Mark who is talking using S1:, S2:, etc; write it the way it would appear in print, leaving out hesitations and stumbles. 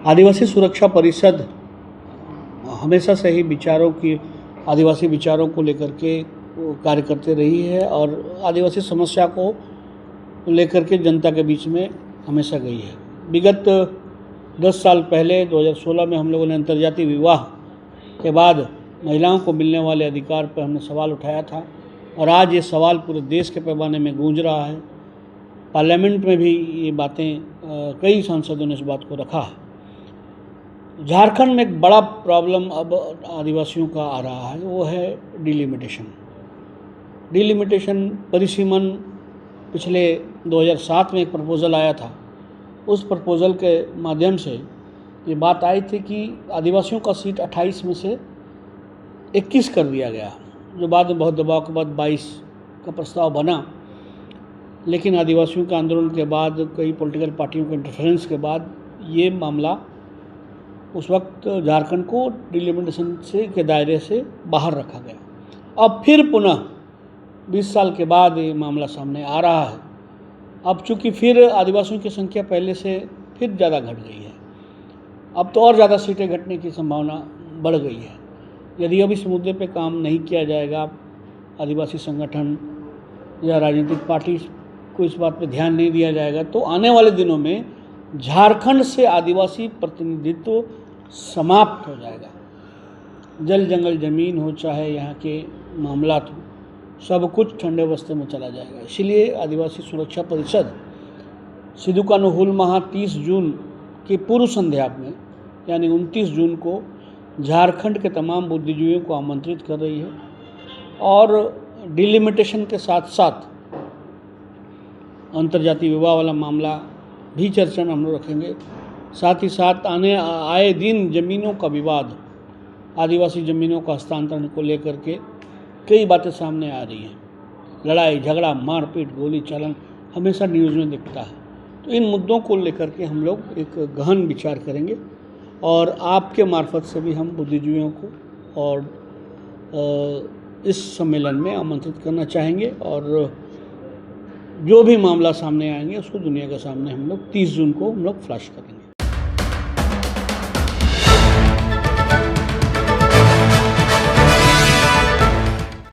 S1: आदिवासी सुरक्षा परिषद हमेशा से ही आदिवासी विचारों को लेकर के कार्य करते रही है और आदिवासी समस्या को लेकर के जनता के बीच में हमेशा गई है। विगत 10 साल पहले 2016 में हम लोगों ने अंतर्जातीय विवाह के बाद महिलाओं को मिलने वाले अधिकार पर हमने सवाल उठाया था और आज ये सवाल पूरे देश के पैमाने में गूंज रहा है। पार्लियामेंट में भी ये बातें कई सांसदों ने इस बात को रखा है। झारखंड में एक बड़ा प्रॉब्लम अब आदिवासियों का आ रहा है, वो है डिलिमिटेशन परिसीमन। पिछले 2007 में एक प्रपोज़ल आया था। उस प्रपोज़ल के माध्यम से ये बात आई थी कि आदिवासियों का सीट 28 में से 21 कर दिया गया, जो बाद में बहुत दबाव के बाद 22 का प्रस्ताव बना। लेकिन आदिवासियों के आंदोलन के बाद, कई पॉलिटिकल पार्टियों के इंटरफेरेंस के बाद ये मामला उस वक्त झारखंड को डिलिमिटेशन के दायरे से बाहर रखा गया। अब फिर पुनः 20 साल के बाद ये मामला सामने आ रहा है। अब चूँकि फिर आदिवासियों की संख्या पहले से फिर ज़्यादा घट गई है, अब तो और ज़्यादा सीटें घटने की संभावना बढ़ गई है। यदि अब इस मुद्दे पे काम नहीं किया जाएगा, आदिवासी संगठन या राजनीतिक पार्टी को इस बात पे ध्यान नहीं दिया जाएगा, तो आने वाले दिनों में झारखंड से आदिवासी प्रतिनिधित्व समाप्त हो जाएगा। जल जंगल ज़मीन हो, चाहे यहाँ के मामला हो, सब कुछ ठंडे बस्ते में चला जाएगा। इसलिए आदिवासी सुरक्षा परिषद सिदुकान्हू महा 30 जून की पूर्व संध्या में, यानी 29 जून को झारखंड के तमाम बुद्धिजीवियों को आमंत्रित कर रही है और डिलिमिटेशन के साथ साथ अंतर्जातीय विवाह वाला मामला भी चर्चा में हम लोग रखेंगे। साथ ही साथ आए दिन ज़मीनों का विवाद, आदिवासी ज़मीनों का हस्तांतरण को लेकर के कई बातें सामने आ रही हैं। लड़ाई झगड़ा, मारपीट, गोली चालन हमेशा न्यूज़ में दिखता है। तो इन मुद्दों को लेकर के हम लोग एक गहन विचार करेंगे और आपके मार्फत से भी हम बुद्धिजीवियों को और इस सम्मेलन में आमंत्रित करना चाहेंगे और जो भी मामला सामने आएंगे उसको दुनिया के सामने हम लोग 30 जून को हम लोग फ्लैश करेंगे।